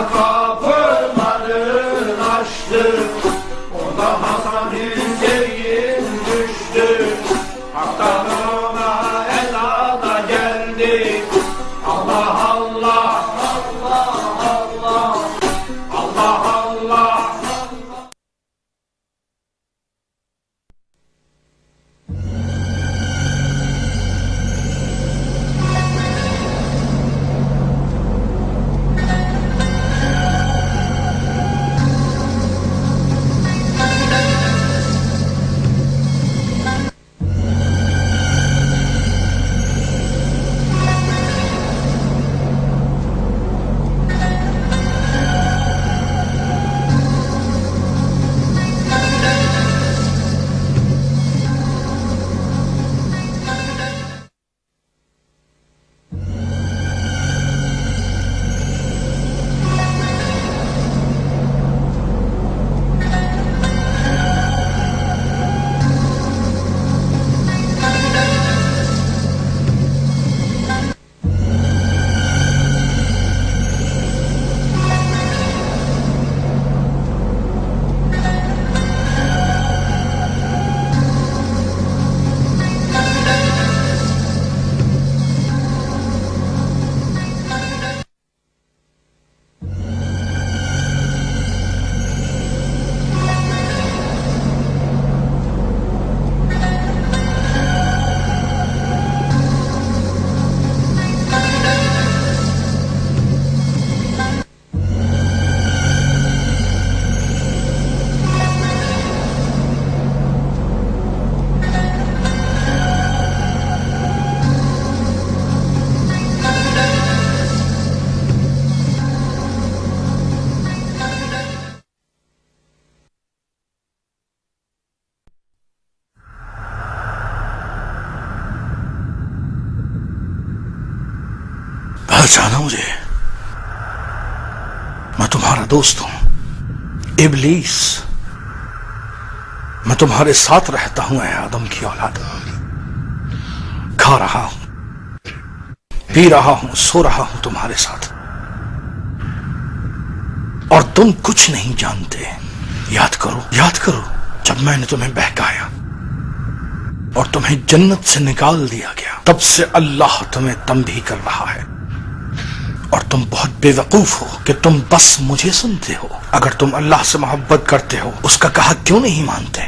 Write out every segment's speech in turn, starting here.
kapıları açtı. Orada Hasan Hüseyin düştü. Hak'tan ona eza da geldi. Allah Allah, Allah Allah, Allah Allah. पहचाना मुझे? मैं तुम्हारा दोस्त हूं, इब्लीस। मैं तुम्हारे साथ रहता हूं, ऐ आदम की औलाद। खा रहा हूं, पी रहा हूं, सो रहा हूं तुम्हारे साथ, और तुम कुछ नहीं जानते। याद करो जब मैंने तुम्हें बहकाया और तुम्हें जन्नत से निकाल दिया गया, तब से अल्लाह तुम्हें तंबीह कर रहा है। और तुम बहुत बेवकूफ हो कि तुम बस मुझे सुनते हो। अगर तुम अल्लाह से मोहब्बत करते हो, उसका कहा क्यों नहीं मानते?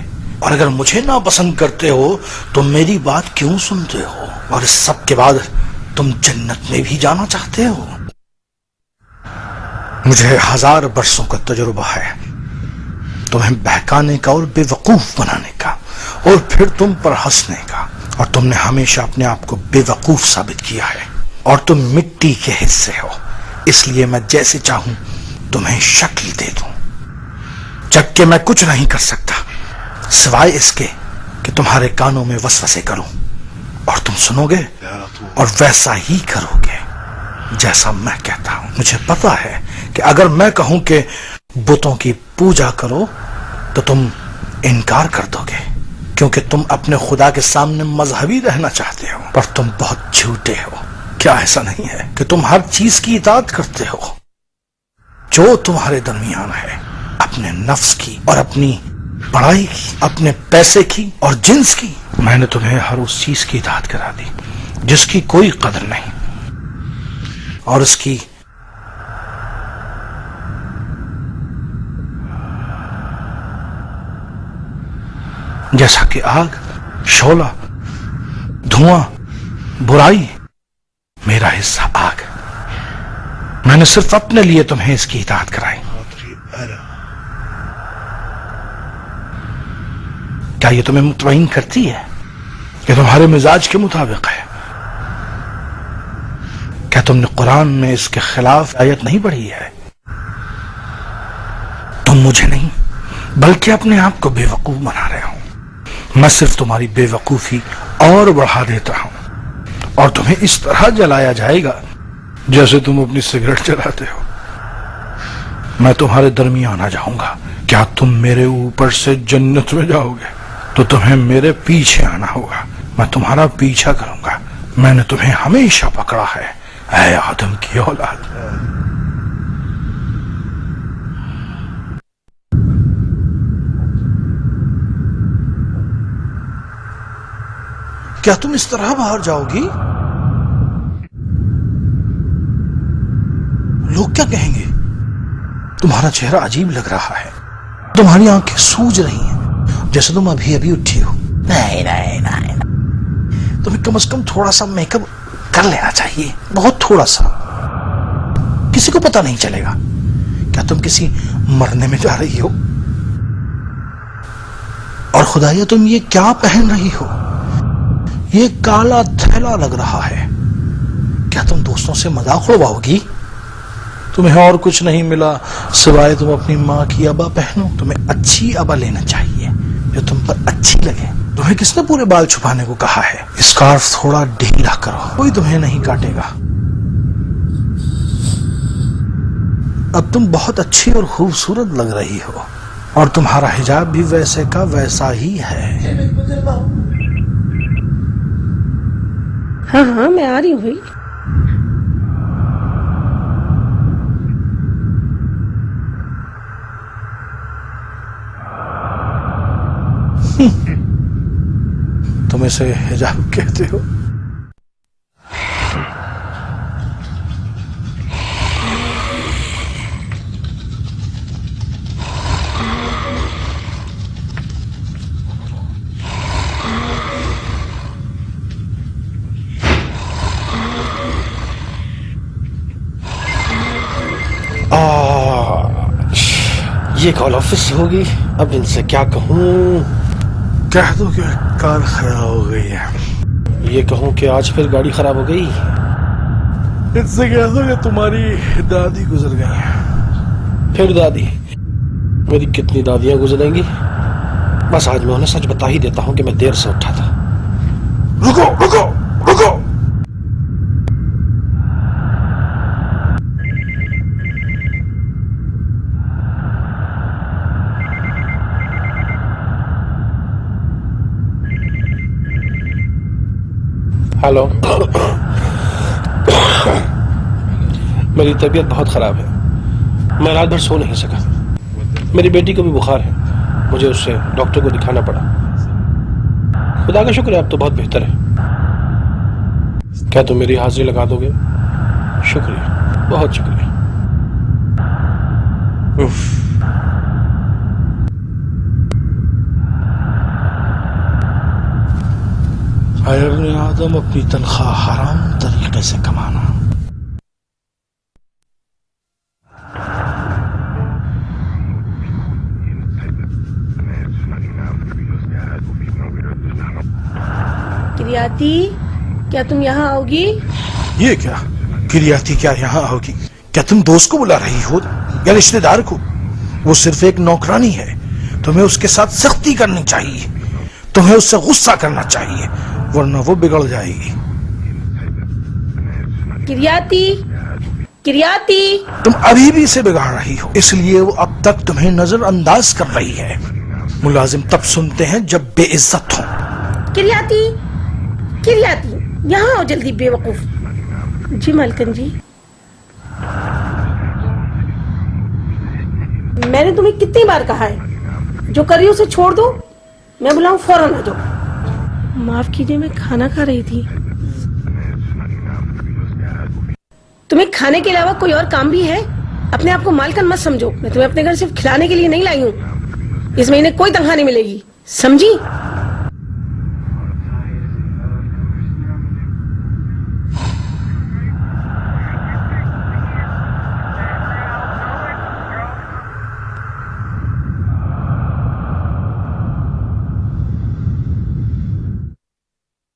और अगर मुझे ना पसंद करते हो तो मेरी बात क्यों सुनते हो? और इस सब के बाद तुम जन्नत में भी जाना चाहते हो? मुझे 1000 वर्षों का तजुर्बा है तुम्हें बहकाने का और बेवकूफ बनाने का, और फिर तुम पर हंसने का। और तुमने हमेशा अपने आप को बेवकूफ साबित किया है, और तुम मिट्टी के हिस्से हो। इसलिए मैं जैसे चाहूं तुम्हें शक्ल दे दूं, जबकि मैं कुछ नहीं कर सकता सिवाय इसके कि तुम्हारे कानों में वसवसे करूं, और तुम सुनोगे और वैसा ही करोगे जैसा मैं कहता हूं। मुझे पता है कि अगर मैं कहूं कि बुतों की पूजा करो तो तुम इनकार कर दोगे, क्योंकि तुम अपने खुदा के सामने मजहबी रहना चाहते हो। पर तुम बहुत झूठे हो। क्या ऐसा नहीं है कि तुम हर चीज की इताअत करते हो जो तुम्हारे दरमियान है? अपने नफ्स की और अपनी पढ़ाई की, अपने पैसे की और जिन्स की। मैंने तुम्हें हर उस चीज की इताअत करा दी जिसकी कोई कदर नहीं, और उसकी जैसा कि आग, शोला, धुआं, बुराई। मेरा हिस्सा आग। मैंने सिर्फ अपने लिए तुम्हें इसकी इताअत कराई। क्या ये तुम्हें मुतमईन करती है कि तुम्हारे मिजाज के मुताबिक है? क्या तुमने कुरान में इसके खिलाफ आयत नहीं पढ़ी है? तुम मुझे नहीं बल्कि अपने आप को बेवकूफ बना रहे हो। मैं सिर्फ तुम्हारी बेवकूफी और बढ़ा देता हूं, और तुम्हें इस तरह जलाया जाएगा जैसे तुम अपनी सिगरेट जलाते हो। मैं तुम्हारे दरमियान आ जाऊंगा। क्या तुम मेरे ऊपर से जन्नत में जाओगे तो तुम्हें मेरे पीछे आना होगा। मैं तुम्हारा पीछा करूंगा। मैंने तुम्हें हमेशा पकड़ा है, ऐ आदम की औलाद। क्या तुम इस तरह बाहर जाओगी? लोग क्या कहेंगे? तुम्हारा चेहरा अजीब लग रहा है, तुम्हारी आंखें सूज रही हैं, जैसे तुम अभी अभी उठी हो। नहीं नहीं नहीं, तुम्हें कम से कम थोड़ा सा मेकअप कर लेना चाहिए, बहुत थोड़ा सा। किसी को पता नहीं चलेगा। क्या तुम किसी मरने में जा रही हो? और खुदाया तुम ये क्या पहन रही हो? ये काला थैला लग रहा है। क्या तुम दोस्तों से मजाक उड़वाओगी? तुम्हें और कुछ नहीं मिला सिवाय तुम अपनी माँ की अबा पहनो। तुम्हें अच्छी अबा लेना चाहिए जो तुम पर अच्छी लगे। तुम्हें किसने पूरे बाल छुपाने को कहा है? स्कार्फ थोड़ा ढीला करो, कोई तुम्हें नहीं काटेगा। अब तुम बहुत अच्छी और खूबसूरत लग रही हो, और तुम्हारा हिजाब भी वैसे का वैसा ही है। हाँ हाँ, मैं आ रही हूँ भाई। तुम इसे हिजाब कहते हो? ये कॉल ऑफिस होगी। अब इनसे क्या कहूँ? कह दो कि कार खराब हो गई है। ये कहूँ कि आज फिर गाड़ी खराब हो गई। इससे कह दो कि तुम्हारी दादी गुजर गई। फिर दादी? मेरी कितनी दादियां गुजरेंगी। बस आज मैं उन्हें सच बता ही देता हूँ कि मैं देर से उठा था। रुको रुको रुको। हेलो। मेरी तबीयत बहुत खराब है, मैं रात भर सो नहीं सका। मेरी बेटी को भी बुखार है, मुझे उससे डॉक्टर को दिखाना पड़ा। खुदा का शुक्र है अब तो बहुत बेहतर है। क्या तुम मेरी हाजिरी लगा दोगे? शुक्रिया, बहुत शुक्रिया। अरे आदम, अपनी तनख्वाह हराम तरीके से कमाना। किरियाती, क्या तुम यहाँ आओगी? ये क्या किरियाती, क्या यहाँ आओगी? क्या तुम दोस्त को बुला रही हो या रिश्तेदार को? वो सिर्फ एक नौकरानी है। तुम्हें उसके साथ सख्ती करनी चाहिए, तुम्हें उससे गुस्सा करना चाहिए, वरना वो बिगड़ जाएगी। किरियाती, किरियाती। तुम अभी भी इसे बिगाड़ रही हो, इसलिए वो अब तक तुम्हें नजरअंदाज कर रही है। मुलाजिम तब सुनते हैं जब बेइज्जत हो। किरियाती, किरियाती, यहाँ आओ जल्दी बेवकूफ। जी मालकन जी। मैंने तुम्हें कितनी बार कहा है जो कर रही हो उसे छोड़ दो। मैं बुलाऊं फौरन आ जाओ। माफ कीजिए, मैं खाना खा रही थी। तुम्हें खाने के अलावा कोई और काम भी है? अपने आप को मालकन मत समझो। मैं तुम्हें अपने घर सिर्फ खिलाने के लिए नहीं लाई हूँ। इस महीने कोई तनख्वाह नहीं मिलेगी, समझी?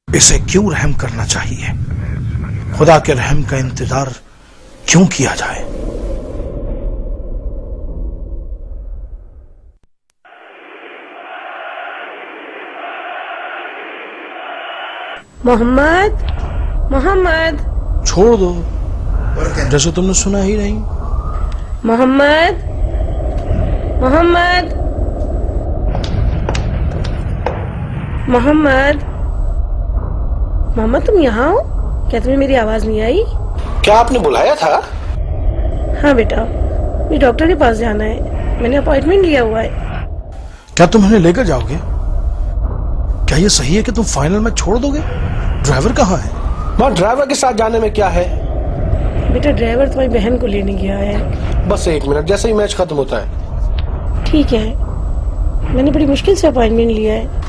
इसे क्यों रहम करना चाहिए? खुदा के रहम का इंतजार क्यों किया जाए? मोहम्मद, मोहम्मद। छोड़ दो, जैसे तुमने सुना ही नहीं। मोहम्मद, मोहम्मद, मोहम्मद। मोहम्मद, तुम यहाँ हो? क्या तुम्हें मेरी आवाज नहीं आई? क्या आपने बुलाया था? हाँ बेटा, मुझे डॉक्टर के पास जाना है। मैंने अपॉइंटमेंट लिया हुआ है। क्या तुम उन्हें लेकर जाओगे? क्या ये सही है कि तुम फाइनल मैच छोड़ दोगे? ड्राइवर कहाँ है? माँ, ड्राइवर के साथ जाने में क्या है? बेटा ड्राइवर तुम्हारी बहन को लेने गया है। बस 1 मिनट, जैसे ही मैच खत्म होता है। ठीक है, मैंने बड़ी मुश्किल से अपॉइंटमेंट लिया है।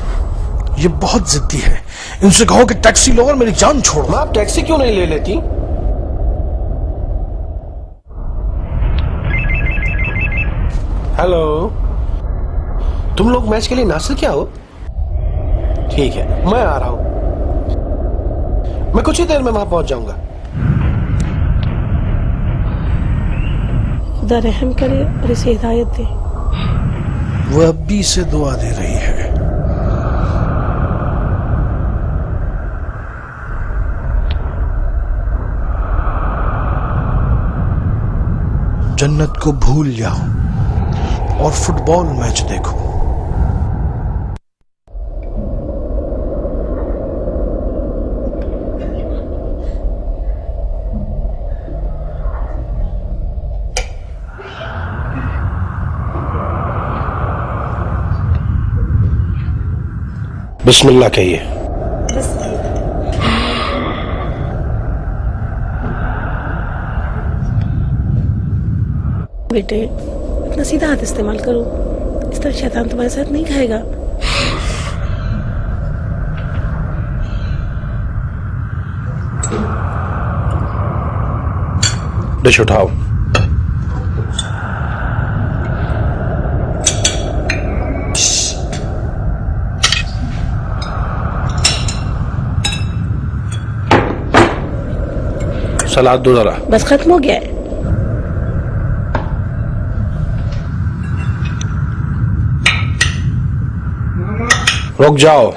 ये बहुत जिद्दी है, इनसे कहो कि टैक्सी लो और मेरी जान छोड़ो। माँ, आप टैक्सी क्यों नहीं ले लेती? हेलो, तुम लोग मैच के लिए नासिर क्या हो? ठीक है, मैं आ रहा हूं। मैं कुछ ही देर में वहां पहुंच जाऊंगा। खुदा रहम करे और इसे हिदायत दे। वह अब्बी से दुआ दे रही है। जन्नत को भूल जाओ और फुटबॉल मैच देखो। बिस्मिल्लाह कहिए। बेटे अपना सीधा हाथ इस्तेमाल करो, इस तरह शैतान तुम्हारे साथ नहीं खाएगा। डिश उठाओ। सलाद दो जरा। बस खत्म हो गया है। रुक जाओ।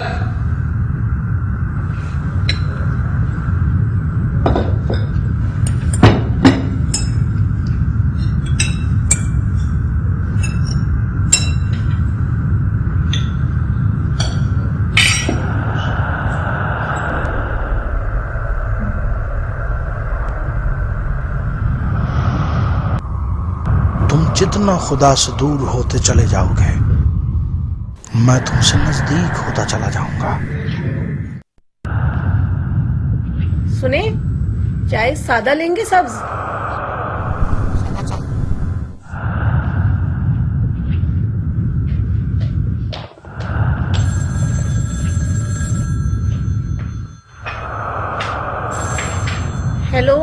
जितना खुदा से दूर होते चले जाओगे, मैं तुमसे नजदीक होता चला जाऊंगा। सुने, चाय सादा लेंगे सब्ज? हेलो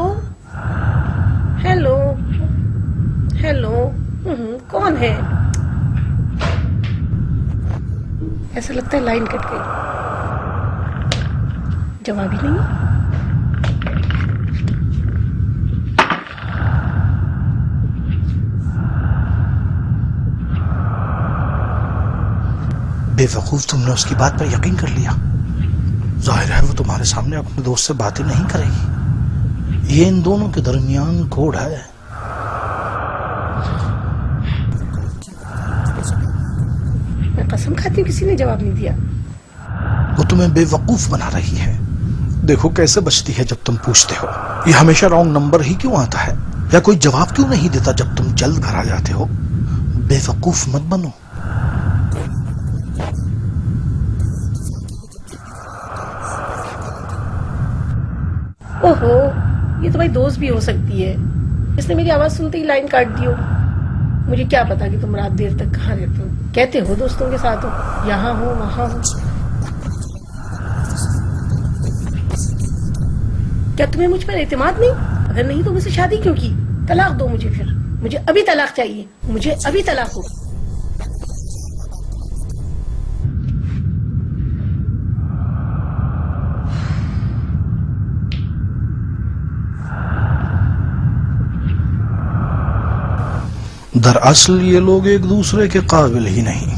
हेलो हेलो, कौन है? ऐसा लगता है लाइन कट गई, जवाब ही नहीं। बेवकूफ, तुमने उसकी बात पर यकीन कर लिया। जाहिर है वो तुम्हारे सामने अपने दोस्त से बातें नहीं करेगी। ये इन दोनों के दरमियान कोड है। मैं कसम खाती हूँ किसी ने जवाब नहीं दिया। वो तुम्हें बेवकूफ बना रही है। देखो कैसे बचती है जब तुम पूछते हो। ये हमेशा रॉन्ग नंबर ही क्यों आता है, या कोई जवाब क्यों नहीं देता जब तुम जल्द घर आ जाते हो। बेवकूफ मत बनो। ओहो, ये तो भाई दोस्त भी हो सकती है। इसने मेरी आवाज सुनते ही लाइन काट दी हो। मुझे क्या पता कि तुम रात देर तक कहाँ रहते हो। कहते हो दोस्तों के साथ हो, यहाँ हो वहां हो। क्या तुम्हें मुझ पर एतमाद नहीं? अगर नहीं तो मुझसे शादी क्यों की? तलाक दो मुझे फिर। मुझे अभी तलाक चाहिए, मुझे अभी तलाक हो। दरअसल ये लोग एक दूसरे के काबिल ही नहीं।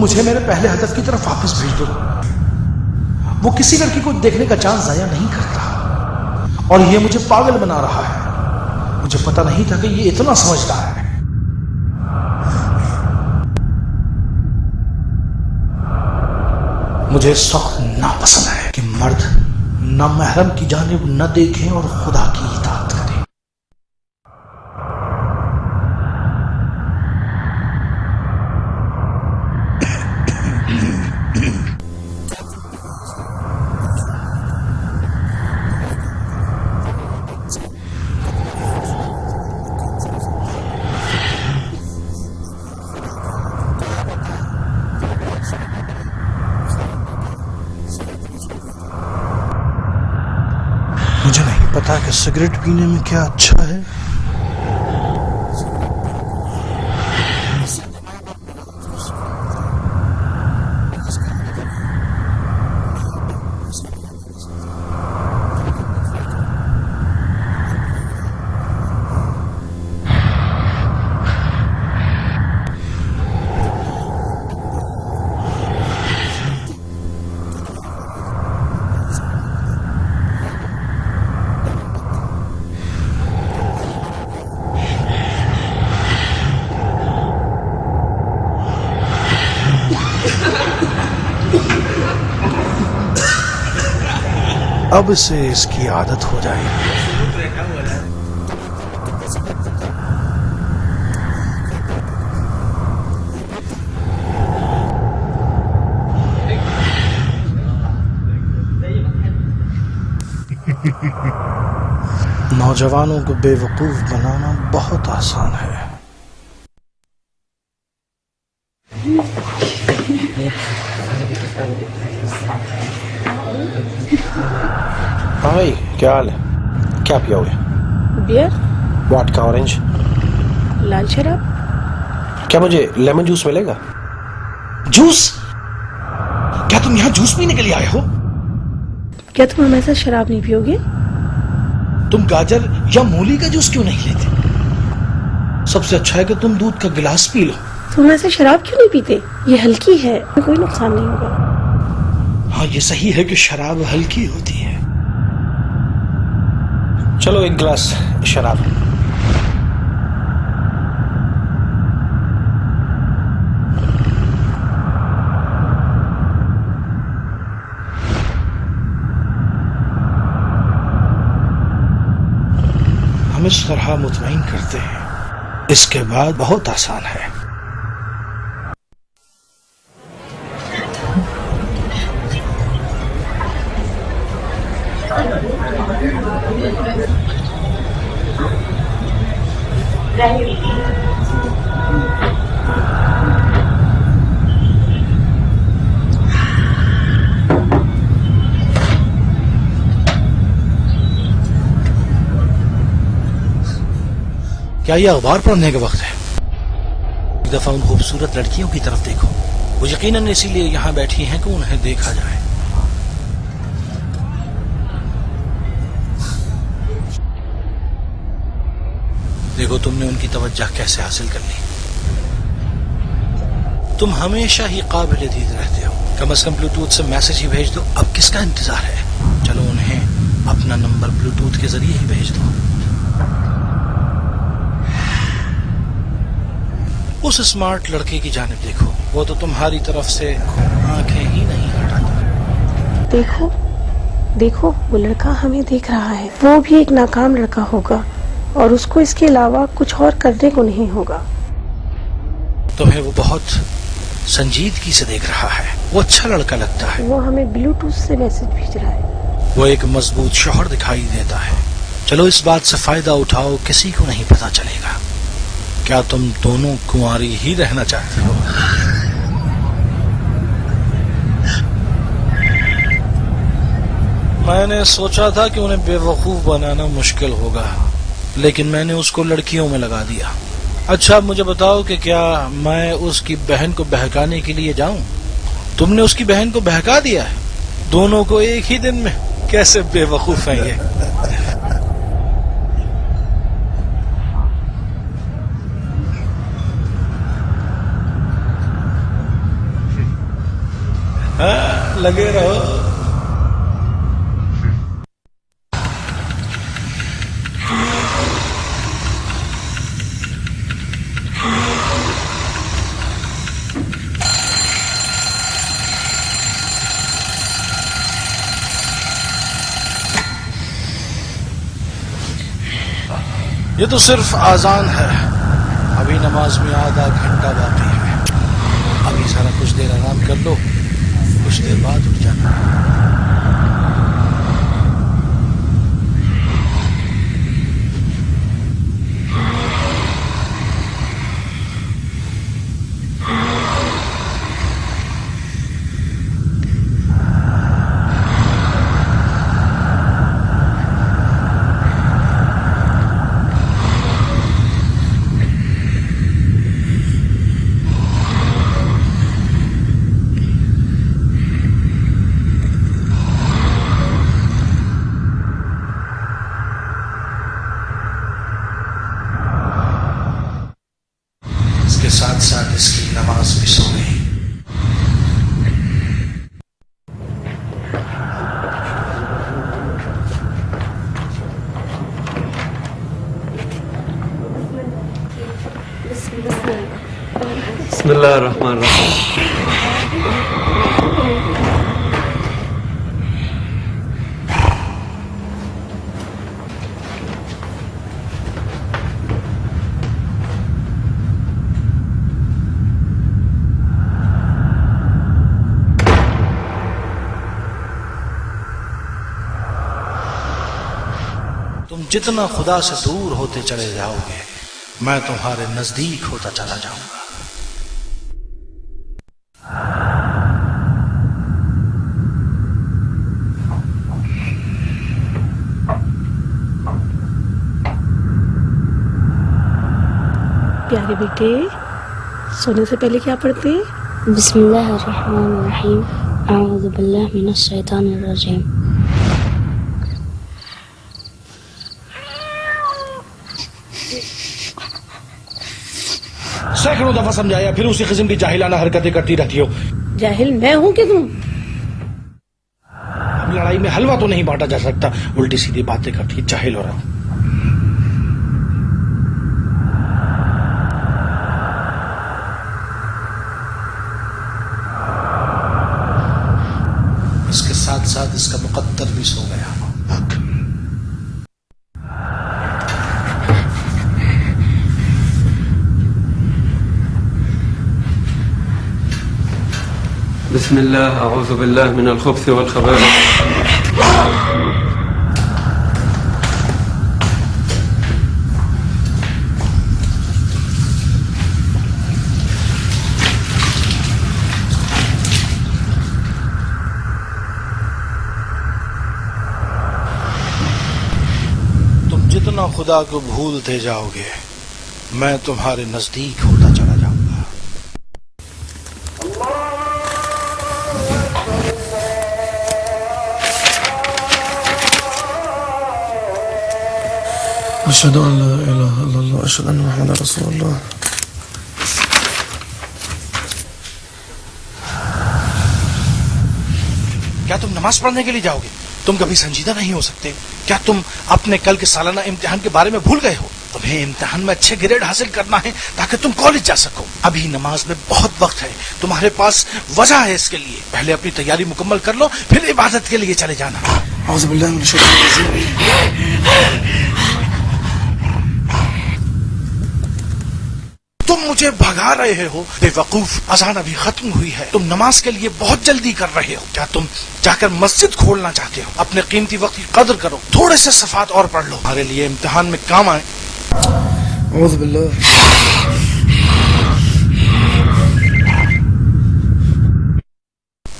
मुझे मेरे पहले हदफ की तरफ वापस भेज दो। वो किसी लड़की को देखने का चांस जाया नहीं करता और ये मुझे पागल बना रहा है। मुझे पता नहीं था कि ये इतना समझदार है। मुझे सख्त नापसंद है कि मर्द नामहरम की जानिब न देखें और खुदा की इताअत करें। मुझे नहीं पता कि सिगरेट पीने में क्या अच्छा है। अब से इसकी आदत हो जाएगी। नौजवानों को बेवकूफ बनाना बहुत आसान है। हाँ भाई, क्या हाल है? क्या पियोगे? बियर, व्हाट का ऑरेंज? लाल शराब। क्या मुझे लेमन जूस मिलेगा? जूस? क्या तुम यहाँ जूस पीने के लिए आए हो? क्या तुम हमारे साथ शराब नहीं पियोगे? तुम गाजर या मूली का जूस क्यों नहीं लेते? सबसे अच्छा है कि तुम दूध का गिलास पी लो। तुम हमारे साथ शराब क्यों नहीं पीते? ये हल्की है, कोई नुकसान नहीं होगा। हाँ, ये सही है कि शराब हल्की होती है। चलो एक गिलास शराब। हम इस तरह मुतमईन करते हैं, इसके बाद बहुत आसान है। क्या ये अखबार पढ़ने का वक्त है? एक दफा उन खूबसूरत लड़कियों की तरफ देखो। वो यकीनन इसीलिए यहाँ बैठी हैं कि उन्हें देखा जाए। देखो तुमने उनकी तवज्जो कैसे हासिल कर ली। तुम हमेशा ही काबिल दीद रहते हो। कम से कम ब्लूटूथ से मैसेज ही भेज दो। अब किसका इंतजार है? चलो उन्हें अपना नंबर ब्लूटूथ के जरिए ही भेज दो। उस स्मार्ट लड़के की जानिब देखो, वो तो तुम्हारी तरफ से आंखें ही नहीं हटाता। देखो देखो, वो लड़का हमें देख रहा है। वो भी एक नाकाम लड़का होगा और उसको इसके अलावा कुछ और करने को नहीं होगा। तुम्हें वो बहुत संजीदगी से देख रहा है। वो अच्छा लड़का लगता है। वो हमें ब्लूटूथ से मैसेज भेज रहा है। वो एक मजबूत शौहर दिखाई देता है। चलो इस बात से फायदा उठाओ, किसी को नहीं पता चलेगा। क्या तुम दोनों कुंवारी ही रहना चाहती हो? मैंने सोचा था कि उन्हें बेवकूफ बनाना मुश्किल होगा, लेकिन मैंने उसको लड़कियों में लगा दिया। अच्छा अब मुझे बताओ कि क्या मैं उसकी बहन को बहकाने के लिए जाऊं? तुमने उसकी बहन को बहका दिया है, दोनों को एक ही दिन में। कैसे बेवकूफ हैं ये। लगे रहो। ये तो सिर्फ आजान है, अभी नमाज में आधा घंटा बाकी है। अभी सारा कुछ देर आराम कर लो, कुछ देर बाद उठ जाना। इसके साथ साथ इसकी नमाज भी सो गई। बिस्मिल्लाहिर्रहमानिर्रहीम। तुम जितना खुदा से दूर होते चले जाओगे, मैं तुम्हारे नजदीक होता चला जाऊंगा। प्यारे बेटे, सोने से पहले क्या पढ़ते हैं? बिस्मिल्लाहिर्रहमानिर्रहीम। अऊज़ु बिल्लाहि मिनश शैतानिर रजीम। सैकड़ों दफा समझाया, फिर उसी किस्म की जाहिलाना हरकतें करती रहती हो। जाहिल मैं हूं कि तुम? अब लड़ाई में हलवा तो नहीं बांटा जा सकता, उल्टी सीधी बातें करती, जाहिल हो रहा हूं। इसके साथ साथ इसका मुकद्दर भी सो गया। बिस्मिल्लाह, अऊज़ु बिल्लाहि मिनल खुब्थि वल खबाइथ। तुम जितना खुदा को भूलते जाओगे, मैं तुम्हारे नजदीक होता चला जाऊंगा। अशहदु अन ला इलाहा इल्लल्लाह अशहदु अन्ना मुहम्मदन रसूलुल्लाह। क्या तुम नमाज पढ़ने के लिए जाओगे? तुम कभी संजीदा नहीं हो सकते? क्या तुम अपने कल के सालाना इम्तिहान के बारे में भूल गए हो? तुम्हें इम्तिहान में अच्छे ग्रेड हासिल करना है ताकि तुम कॉलेज जा सको। अभी नमाज में बहुत वक्त है, तुम्हारे पास वजह है इसके लिए। पहले अपनी तैयारी मुकम्मल कर लो, फिर इबादत के लिए चले जाना। औज़ु बिल्लाहि मिनश शैतानिर रजीम। तुम मुझे भगा रहे हो बेवकूफ, अज़ान अभी खत्म हुई है, तुम नमाज के लिए बहुत जल्दी कर रहे हो। क्या तुम जाकर मस्जिद खोलना चाहते हो? अपने कीमती वक्त की कदर करो, थोड़े से सफात और पढ़ लो, हमारे लिए इम्तिहान में काम आए। औज़ु बिल्लाह।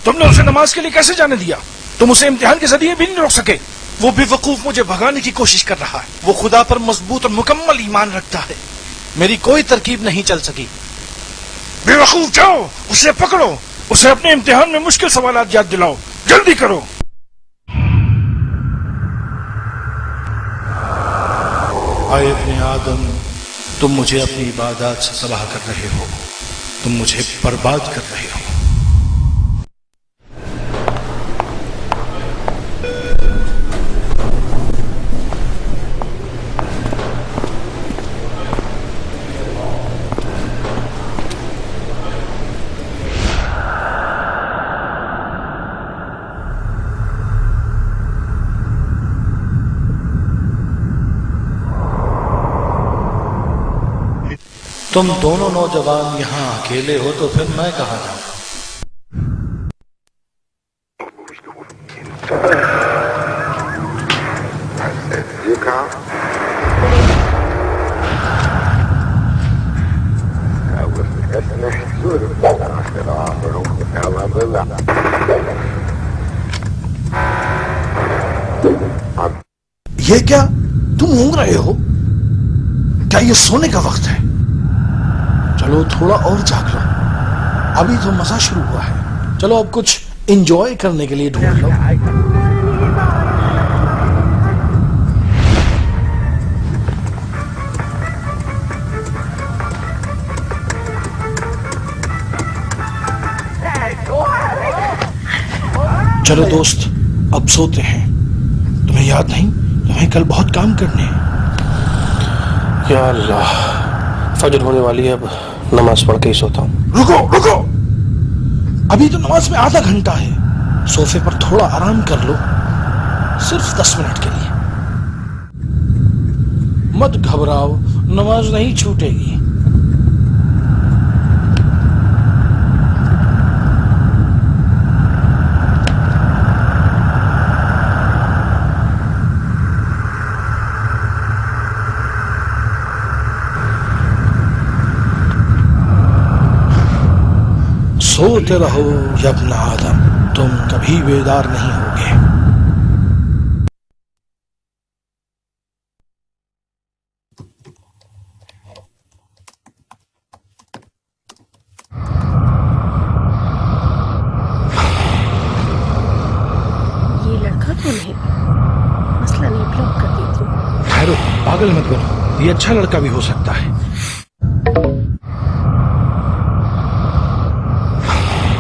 तुमने उसे नमाज के लिए कैसे जाने दिया? तुम उसे इम्तिहान के जरिए भी नहीं रोक सके। वो बेवकूफ मुझे भगाने की कोशिश कर रहा है। वो खुदा पर मजबूत और मुकम्मल ईमान रखता है, मेरी कोई तरकीब नहीं चल सकी। बेवकूफ, जाओ उसे पकड़ो, उसे अपने इम्तिहान में मुश्किल सवालात याद दिलाओ, जल्दी करो। आए अपने आदम, तुम मुझे अपनी इबादत से तबाह कर रहे हो, तुम मुझे बर्बाद कर रहे हो। तुम दोनों नौजवान यहाँ अकेले हो तो फिर मैं कहाँ जाऊँ? You come? I was good. I said, alhamdulillah. ये क्या तुम ऊँग रहे हो? क्या ये सोने का वक्त है? चलो थोड़ा और जाग लो, अभी तो मजा शुरू हुआ है। चलो अब कुछ एंजॉय करने के लिए ढूंढ लो। चलो दोस्त अब सोते हैं। तुम्हें याद नहीं, तुम्हें कल बहुत काम करने हैं। या अल्लाह, फजर होने वाली है, अब नमाज पढ़ के ही सोता हूँ। रुको रुको, अभी तो नमाज में आधा घंटा है। सोफे पर थोड़ा आराम कर लो, सिर्फ 10 मिनट के लिए। मत घबराओ, नमाज नहीं छूटेगी। सोते रहो यब्न आदम, तुम कभी बेदार नहीं होगे। ये लड़का कौन है? मसला नहीं, ब्लॉक कर देती हूँ। ठहरो, पागल मत बनो, ये अच्छा लड़का भी हो सकता है।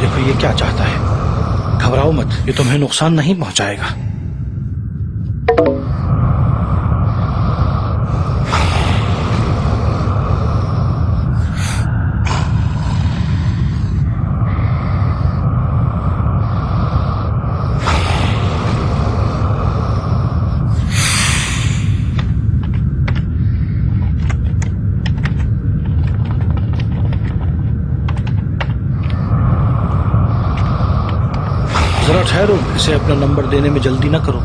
देखो ये क्या चाहता है। घबराओ मत, ये तुम्हें नुकसान नहीं पहुंचाएगा। जरा ठहरो, इसे अपना नंबर देने में जल्दी ना करो।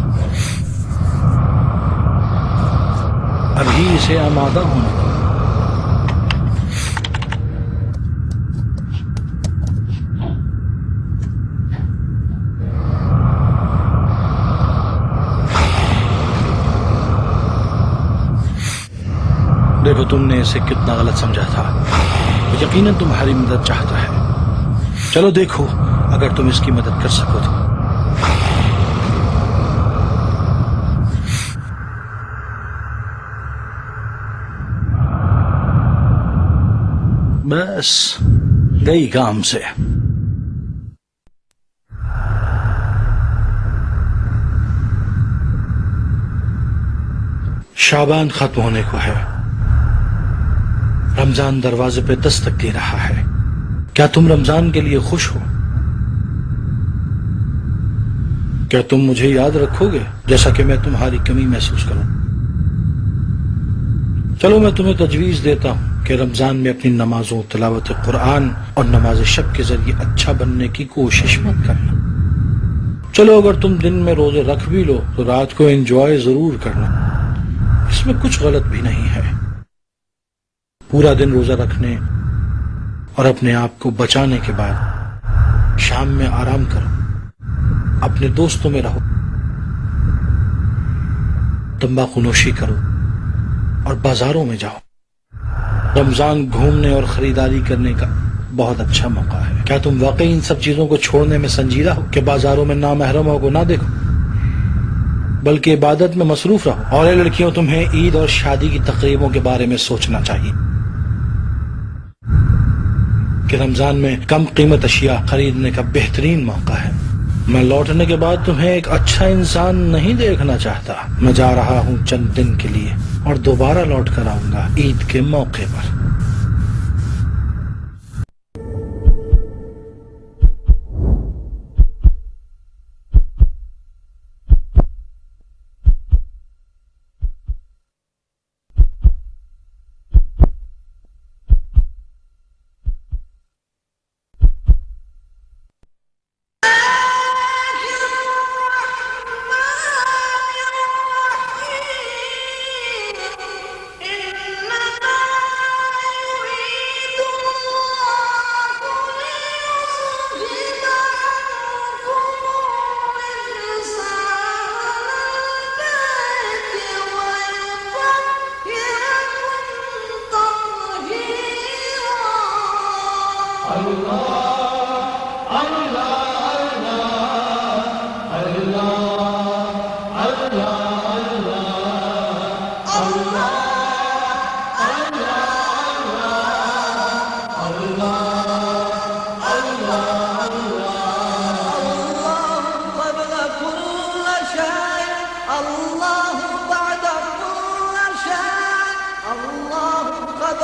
अभी इसे आमादा होने दो। देखो तुमने इसे कितना गलत समझा था। यकीनन तुम्हारी मदद चाहता है। चलो देखो अगर तुम इसकी मदद कर सको तो। बस गई काम से। शाबान खत्म होने को है। रमजान दरवाजे पे दस्तक दे रहा है। क्या तुम रमजान के लिए खुश हो? क्या तुम मुझे याद रखोगे जैसा कि मैं तुम्हारी कमी महसूस करूं? चलो मैं तुम्हें तजवीज देता हूं कि रमजान में अपनी नमाजों, तिलावत कुरान और नमाज शब के जरिए अच्छा बनने की कोशिश मत करना। चलो अगर तुम दिन में रोजे रख भी लो तो रात को एंजॉय जरूर करना, इसमें कुछ गलत भी नहीं है। पूरा दिन रोजा रखने और अपने आप को बचाने के बाद शाम में आराम करो, अपने दोस्तों में रहो, तंबाकू नोशी करो और बाजारों में जाओ। रमजान घूमने और खरीदारी करने का बहुत अच्छा मौका है। क्या तुम वाकई इन सब चीजों को छोड़ने में संजीदा हो कि बाजारों में नामहरमों को ना देखो, बल्कि इबादत में मसरूफ रहो? और ये लड़कियों, तुम्हें ईद और शादी की तकरीबों के बारे में सोचना चाहिए कि रमजान में कम कीमत अशिया खरीदने का बेहतरीन मौका है। मैं लौटने के बाद तुम्हें एक अच्छा इंसान नहीं देखना चाहता। मैं जा रहा हूं चंद दिन के लिए और दोबारा लौट कर आऊंगा ईद के मौके पर।